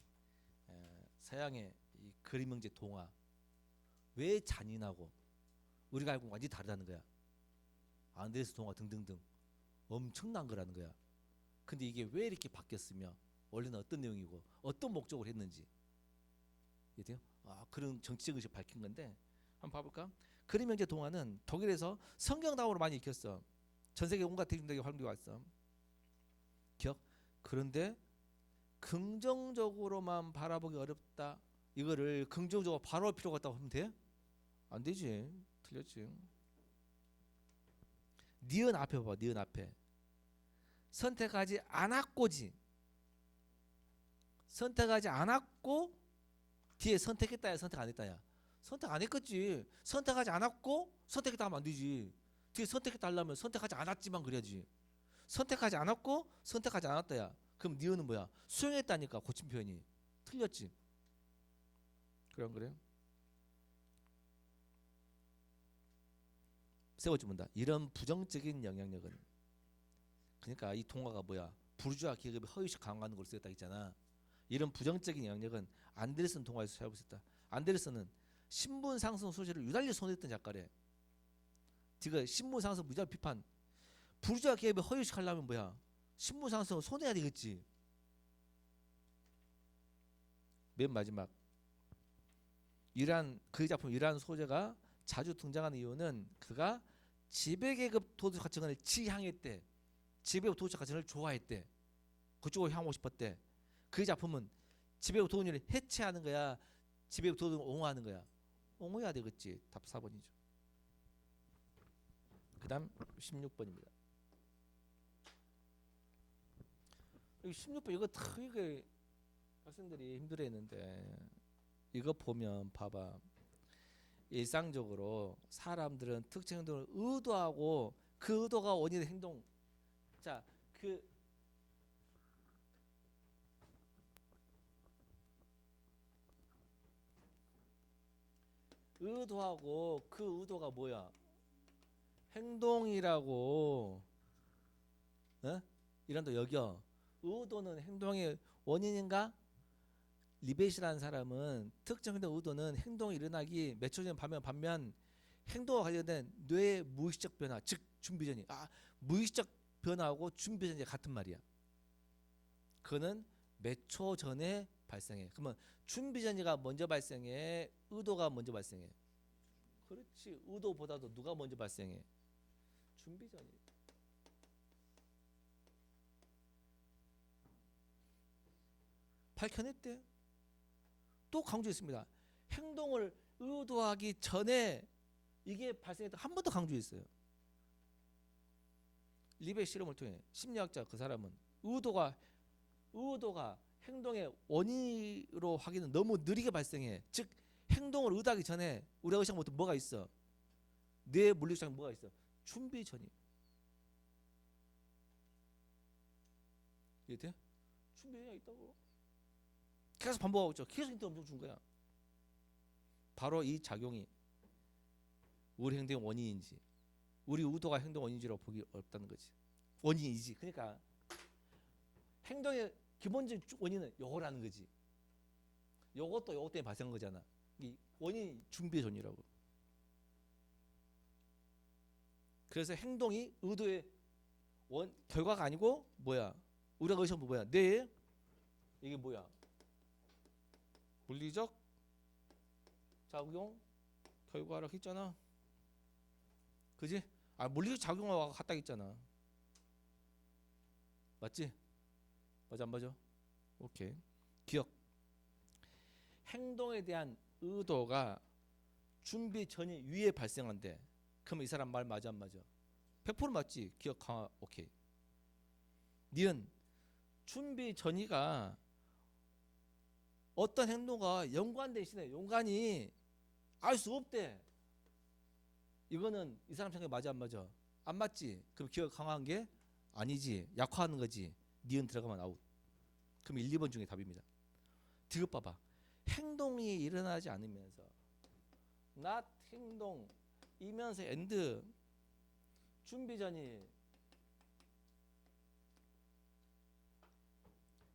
서양의 이 그림 형제 동화 왜 잔인하고 우리가 알고 완전히 다르다는 거야. 안데르스 동화 등등등 엄청난 거라는 거야. 근데 이게 왜 이렇게 바뀌었으며 원래는 어떤 내용이고 어떤 목적을 했는지 이해돼요? 그런 정치적 의식 밝힌 건데 한번 봐볼까? 그림 형제 동화는 독일에서 성경다음으로 많이 읽혔어. 전 세계 온갖 대중들에게 활용되어 왔어. 기억? 그런데 긍정적으로만 바라보기 어렵다. 이거를 긍정적으로 바라볼 필요가 있다고 하면 돼? 안 되지. 틀렸지. 니은 앞에 봐봐. 니은 앞에 선택하지 않았고지. 선택하지 않았고 뒤에 선택했다야 선택 안 했다야. 선택 안 했겠지. 선택하지 않았고 선택했다 하면 안 되지. 뒤에 선택했다 하려면 선택하지 않았지만 그래야지. 선택하지 않았고 선택하지 않았다야. 그럼 니은은 뭐야? 수용했다니까. 고친 표현이 틀렸지. 그래 안 그래요? 세 번째 문다. 이런 부정적인 영향력은, 그러니까 이 동화가 뭐야? 부르주아 계급의 허위식 강화하는 걸 쓰였다 했잖아. 이런 부정적인 영향력은 안데르슨 동화에서 찾아볼 수 있다. 안데르슨은 신분 상승 소재를 유달리 손했던 작가래. 지금 신분 상승 무자 비판. 부르주아 계급의 허위식 하려면 뭐야? 신분 상승을 손해야 되겠지. 맨 마지막, 이러한 그의 작품 이러한 소재가 자주 등장하는 이유는 그가 지배계급 도덕 가치관을 지향했대. 지배계급 도덕 가치관을 좋아했대. 그쪽으로 향하고 싶었대. 그의 작품은 지배계급 도덕을 해체하는 거야, 지배계급 도덕을 옹호하는 거야? 옹호해야 되겠지. 답 4번이죠. 그 다음 16번입니다. 16번 이거 다 이게 학생들이 힘들어했는데, 이거 보면 봐봐. 일상적으로 사람들은 특정 행동을 의도하고 그 의도가 원인의 행동. 자, 그 의도하고 그 의도가 뭐야? 행동이라고. 어? 이란도 여겨. 의도는 행동의 원인인가? 리벳이라는 사람은 특정 행동 의도는 행동이 일어나기 몇 초 전에 반면 행동과 관련된 뇌의 무의식적 변화, 즉 준비전이, 무의식적 변화하고 준비전이 같은 말이야. 그거는 몇 초 전에 발생해. 그러면 준비전이가 먼저 발생해, 의도가 먼저 발생해? 그렇지. 의도보다도 누가 먼저 발생해? 준비전이. 밝혀냈대. 또 강조했습니다. 행동을 의도하기 전에 이게 발생했다. 한 번 더 강조했어요. 리벳 실험을 통해 심리학자 그 사람은 의도가 행동의 원인으로 하기는 너무 느리게 발생해. 즉 행동을 의도하기 전에 우리가 의식한 것도 뭐가 있어? 뇌 물리학상 뭐가 있어? 준비 전이. 이해돼? 준비 전이 있다고. 계속 반복하고 있죠. 계속 힌트 엄청 준 거야. 바로 이 작용이 우리 행동의 원인인지, 우리 의도가 행동 원인지라고 보기 어렵다는 거지. 원인이지. 그러니까 행동의 기본적인 원인은 요거라는 거지. 요것도 요것 때문에 발생한 거잖아. 이 원인이 준비 전이라고. 그래서 행동이 의도의 결과가 아니고 뭐야? 우리가 의식한 뭐야? 뇌에 이게 뭐야? 물리적 작용 결과라고 했잖아. 그지? 물리적 작용과 같다 했잖아. 맞지? 맞아 안 맞아? 오케이. 기억. 행동에 대한 의도가 준비 전이 위에 발생한대. 그럼 이 사람 말 맞아 안 맞아? 100% 맞지? 기억 강화. 오케이. 니은 준비 전이가 어떤 행동과 연관된 시네. 연관이 알 수 없대. 이거는 이 사람 생각에 맞아 안 맞아? 안 맞지? 그럼 기억 강화한 게 아니지. 약화하는 거지. 니은 들어가면 아웃. 그럼 1, 2번 중에 답입니다. 디귿 봐봐. 행동이 일어나지 않으면서 not 행동이면서 and 준비 전이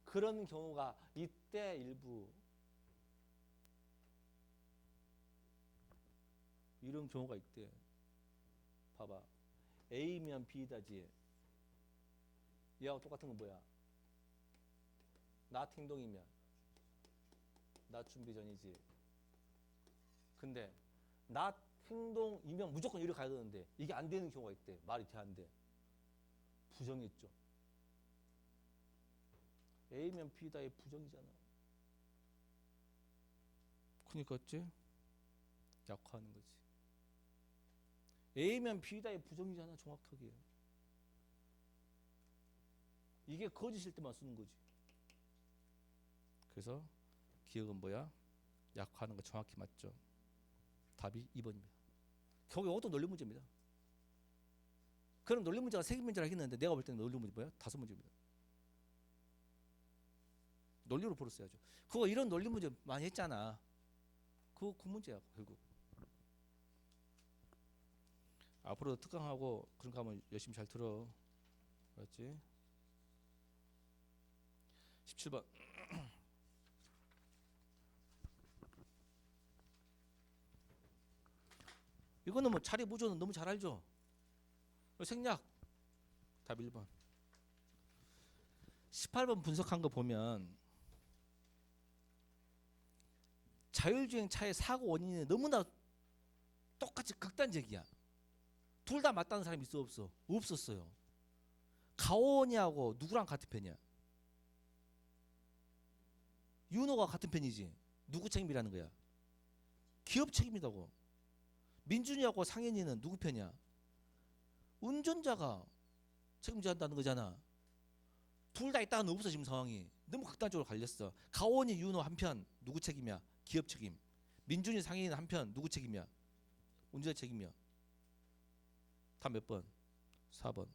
그런 경우가 이때 일부 이런 경우가 있대. 봐봐. A면 B다지. 얘하고 똑같은 건 뭐야? not 행동이면 not 준비 전이지. 근데 not 행동이면 무조건 이리 가야 되는데 이게 안 되는 경우가 있대. 말이 돼 안 돼? 부정했죠. A면 B다의 부정이잖아. 그러니까 어째? 약화하는 거지. A면 B다의 부정이잖아. 정확하게. 이게 거짓일 때만 쓰는 거지. 그래서 기억은 뭐야? 약화하는 거 정확히 맞죠. 답이 2번입니다. 결국 이것도 논리 문제입니다. 그럼 논리 문제가 3개 문제라 했는데 내가 볼 때는 논리 문제 뭐야? 5문제입니다. 논리로 풀었어야죠. 그거 이런 논리 문제 많이 했잖아. 그거 그 문제야 결국. 앞으로 특강하고 그런 거 하면 열심히 잘 들어. 알았지? 17번. 이거는 뭐 차례 무조는 너무 잘 알죠? 생략. 답 1번. 18번 분석한 거 보면 자율주행 차의 사고 원인이 너무나 똑같이 극단적이야. 둘 다 맞다는 사람이 있어 없어? 없었어요. 가온이하고 누구랑 같은 편이야? 윤호가 같은 편이지. 누구 책임이라는 거야? 기업 책임이라고. 민준이하고 상현이는 누구 편이야? 운전자가 책임져야 한다는 거잖아. 둘 다 있다는 없어 지금 상황이. 너무 극단적으로 갈렸어. 가온이 윤호 한편 누구 책임이야? 기업 책임. 민준이 상현이는 한편 누구 책임이야? 운전자 책임이야. 다 몇 번? 4번.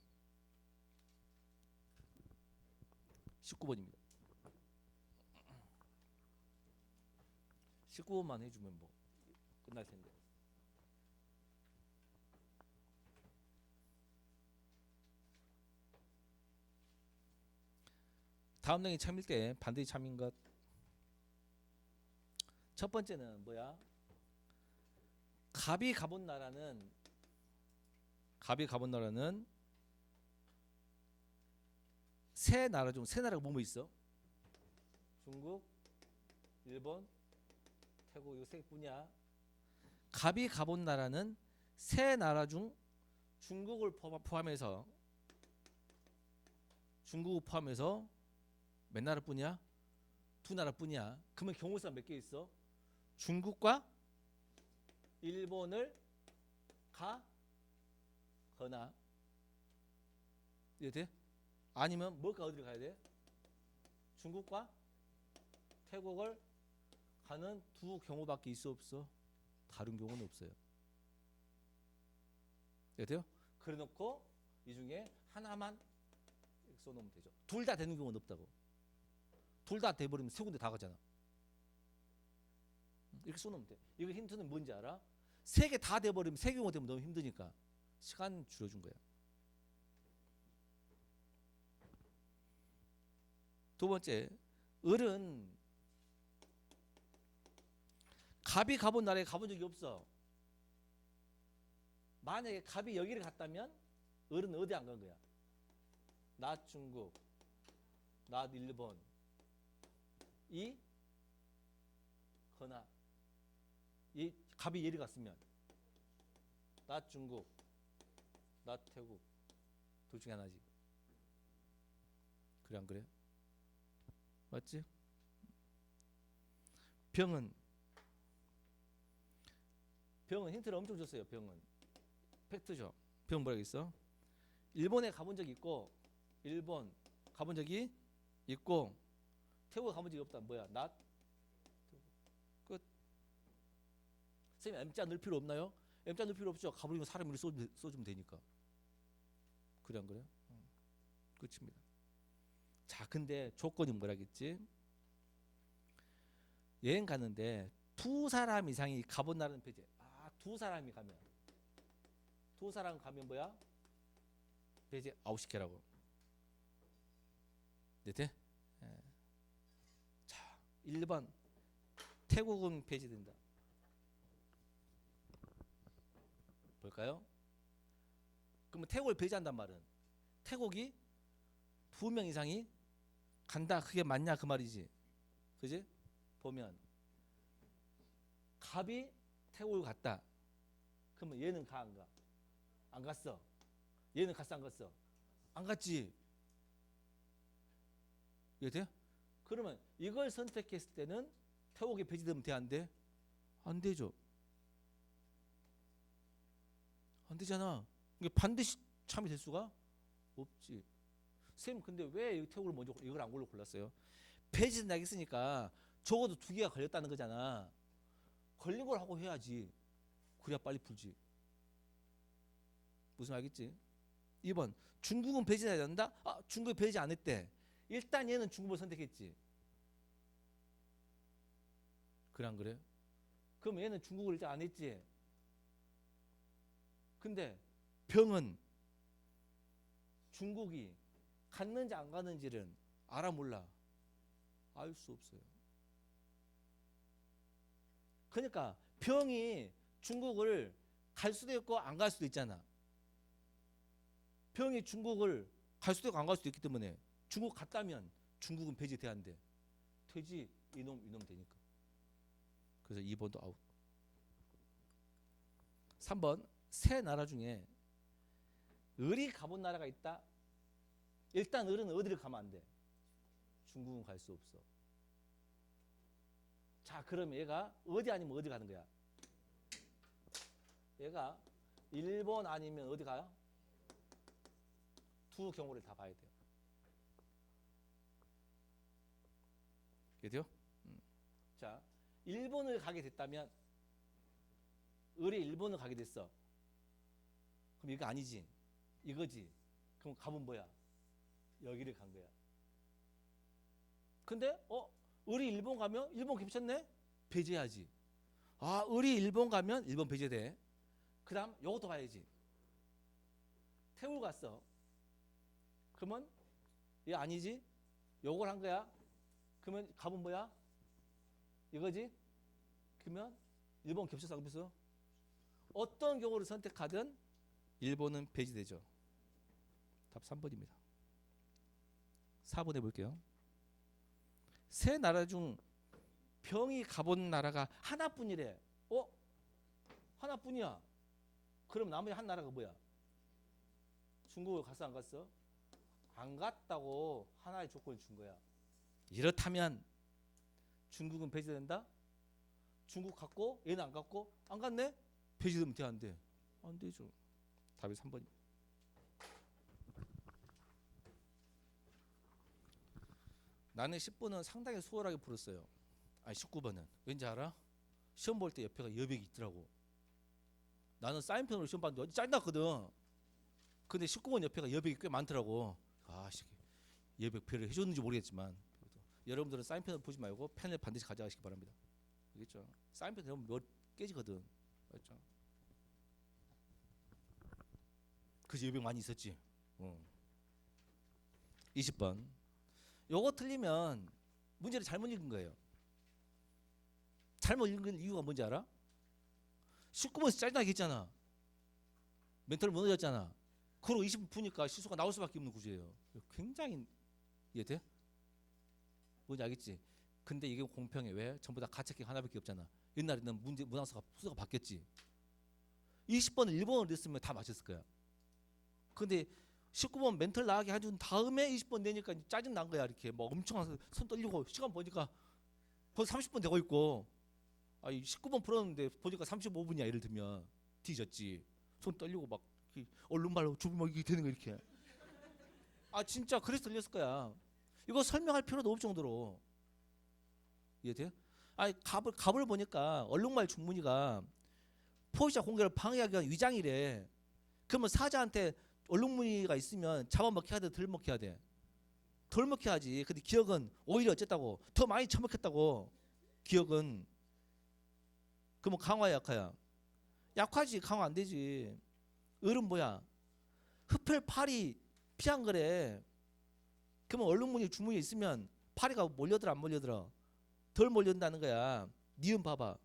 19번입니다. 19번만 해주면 뭐 끝날 텐데. 다음 등이 참일 때 반드시 참인 것. 첫 번째는 뭐야? 갑이 가본 나라는 세 나라 중 세 나라가 뭐뭐 있어? 중국, 일본, 태국 이거 세 개뿐이야. 갑이 가본 나라는 세 나라 중 중국을 포함해서 몇 나라뿐이야? 두 나라뿐이야. 그러면 경우수가 몇 개 있어? 중국과 일본을 가거나 이해 돼? 아니면 뭐가 어디를 가야 돼? 중국과 태국을 가는 두 경우밖에 있어 없어? 다른 경우는 없어요. 이해 돼요? 그래놓고 이 중에 하나만 써놓으면 되죠. 둘 다 되는 경우는 없다고. 둘 다 돼버리면 세 군데 다 가잖아. 이렇게 써놓으면 돼. 이거 힌트는 뭔지 알아? 세 개 다 돼버리면 세 경우 되면 너무 힘드니까 시간 줄여준 거야. 두 번째, 을은 갑이 가본 나라에 가본 적이 없어. 만약에 갑이 여기를 갔다면 을은 어디 안 간 거야? 나 중국, 나 일본, 이 거나 이 갑이 예리 갔으면 나 중국, 나 태국 둘 중에 하나지. 그래 안 그래? 맞지? 병은 힌트를 엄청 줬어요. 병은 팩트죠. 병 뭐라고 있어? 일본에 가본 적이 있고 일본 가본 적이 있고 태국에 가본 적이 없다. 뭐야? 나 끝. 선생님 M자 넣을 필요 없나요? M자 넣을 필요 없죠. 가버리면 사람 이름 써주면 되니까. 그래 안 그래? 끝입니다. 자, 근데 조건이 뭐라겠지? 여행 가는데 두 사람 이상이 가본 나라는 배제. 두 사람이 가면 뭐야? 배제 아웃시켜라고. 네? 자, 1번 태국은 배제된다. 볼까요? 그러면 태국을 배제한단 말은 태국이 2명 이상이 간다. 그게 맞냐 그 말이지. 그지? 보면 갑이 태국을 갔다. 그러면 얘는 가 안 가? 안 갔어. 얘는 갔어 안 갔어? 안 갔지. 이해돼요? 그러면 이걸 선택했을 때는 태국에 배제되면 돼 안 돼? 안 되죠. 안 되잖아. 이게 반드시 참이 될 수가 없지. 쌤 근데 왜 태국을 먼저 이걸 안 골랐어요? 배제된다 했으니까 적어도 2개가 걸렸다는 거잖아. 걸린 걸 하고 해야지. 그래야 빨리 풀지. 무슨 알겠지? 2번 중국은 배제해야 된다? 중국이 배제 안 했대. 일단 얘는 중국을 선택했지. 그래 안 그래? 그럼 얘는 중국어를 일단 안 했지. 근데 병은 중국이 갔는지 안 갔는지는 알아 몰라? 알 수 없어요. 그러니까 병이 중국을 갈 수도 있고 안 갈 수도 있잖아. 병이 중국을 갈 수도 있고 안 갈 수도 있기 때문에 중국 갔다면 중국은 폐지돼야 안 돼. 돼지 이놈 되니까. 그래서 2번도 아웃. 3번 세 나라 중에 을이 가본 나라가 있다. 일단 을은 어디를 가면 안 돼? 중국은 갈 수 없어. 자, 그럼 얘가 어디 아니면 어디 가는 거야? 얘가 일본 아니면 어디 가요? 두 경우를 다 봐야 돼요. 이해돼요? 자, 일본을 가게 됐다면 을이 일본을 가게 됐어. 그럼 이거 아니지? 이거지? 그럼 갑은 뭐야? 여기를 간 거야. 근데 을이 일본 가면 일본 겹쳤네? 배제해야지. 아, 을이 일본 가면 일본 배제돼. 그 다음 요것도 봐야지. 태울 갔어. 그러면 얘 아니지? 요걸 한 거야. 그러면 갑은 뭐야? 이거지? 그러면 일본 겹쳐서 안 겹쳐? 어떤 경우를 선택하든 일본은 배제되죠. 답 3번입니다. 4번 해볼게요. 세 나라 중 병이 가본 나라가 하나뿐이래. 하나뿐이야. 그럼 나머지 한 나라가 뭐야? 중국을 갔어 안 갔어? 안 갔다고 하나의 조건을 준 거야. 이렇다면 중국은 배제된다? 중국 갔고 얘는 안 갔고 안 갔네? 배제되면 돼 안 돼? 안 되죠. 답이 3번입니다. 나는 10번은 상당히 수월하게 풀었어요. 아니 19번은 왠지 알아? 시험 볼 때 옆에가 여백이 있더라고. 나는 사인펜으로 시험 봤는데 짤났거든. 근데 19번 옆에가 여백이 꽤 많더라고. 여백 표를 해줬는지 모르겠지만 여러분들은 사인펜을 보지 말고 펜을 반드시 가져가시기 바랍니다. 알겠죠? 사인펜 되면 몇 깨지거든. 알겠죠? 그래서 여백 많이 있었지. 20번. 요거 틀리면 문제를 잘못 읽은 거예요. 잘못 읽은 이유가 뭔지 알아? 19번에서 짜증나게 했잖아. 멘탈 무너졌잖아. 그리고 20분 푸니까 실수가 나올 수밖에 없는 구조예요. 굉장히 이해돼? 뭔지 알겠지? 근데 이게 공평해. 왜? 전부 다 가채기 하나밖에 없잖아. 옛날에는 문항수가 수가 바뀌었지. 20번을 1번을 냈으면 다 맞췄을 거야. 근데 19번 멘탈 나가게 해준 다음에 20번 내니까 짜증 난 거야. 이렇게 뭐 엄청 손 떨리고 시간 보니까 벌써 30분 되고 있고 19번 풀었는데 보니까 35분이야. 예를 들면 뒤졌지. 손 떨리고 막 얼른 말로 주부 막 이게 되는 거 이렇게. 진짜 그래서 들렸을 거야. 이거 설명할 필요도 없을 정도로. 이해돼요? 갑을 보니까 얼룩말 중문이가 포위자 공개를 방해하기 위한 위장이래. 그러면 사자한테 얼룩무늬가 있으면 잡아먹혀야 돼, 덜 먹혀야 돼? 덜 먹혀야지. 근데 기억은 오히려 어쨌다고? 더 많이 처먹혔다고. 기억은. 그러면 강화야 약화야? 약화지. 강화 안 되지. 을은 뭐야? 흡혈 파리 피한 거래. 그러면 얼룩무늬 주문이 있으면 파리가 몰려들어 안 몰려들어? 덜 몰려든다는 거야. 니은 봐봐.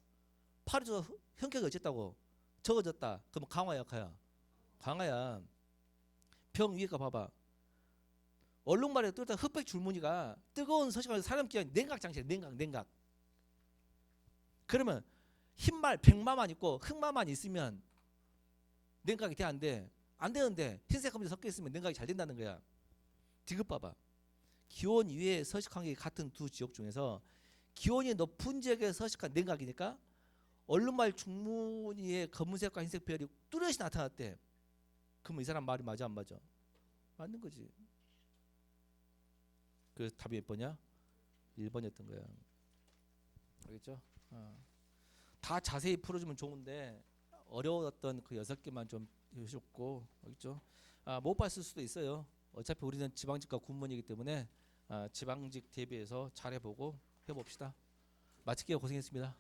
파리 저 형격이 어쨌다고? 적어졌다. 그러면 강화 약화야? 강화야. 병 위에 거 봐봐. 얼룩말에 뚫다 흑백 줄무늬가 뜨거운 서식하면서 사람 기억 냉각 장치야. 냉각. 그러면 흰말 백마만 있고 흑마만 있으면 냉각이 돼 안 돼? 안 되는데 흰색 컴퓨터 섞여 있으면 냉각이 잘 된다는 거야. 디귿 봐봐. 기온 위에 서식한 게 같은 두 지역 중에서 기온이 높은 지역에 서식한 냉각이니까 얼룩말 중무늬의 검은색과 흰색 별이 뚜렷이 나타났대. 그러면 이 사람 말이 맞아 안 맞아? 맞는 거지. 그래서 답이 몇 번이야? 1번이었던 거야. 알겠죠? 다 자세히 풀어주면 좋은데 어려웠던 그 6개만 좀 해주셨고, 알겠죠? 못 봤을 수도 있어요. 어차피 우리는 지방직과 군문이기 때문에 지방직 대비해서 잘 해보고 해봅시다. 마칠게요. 고생했습니다.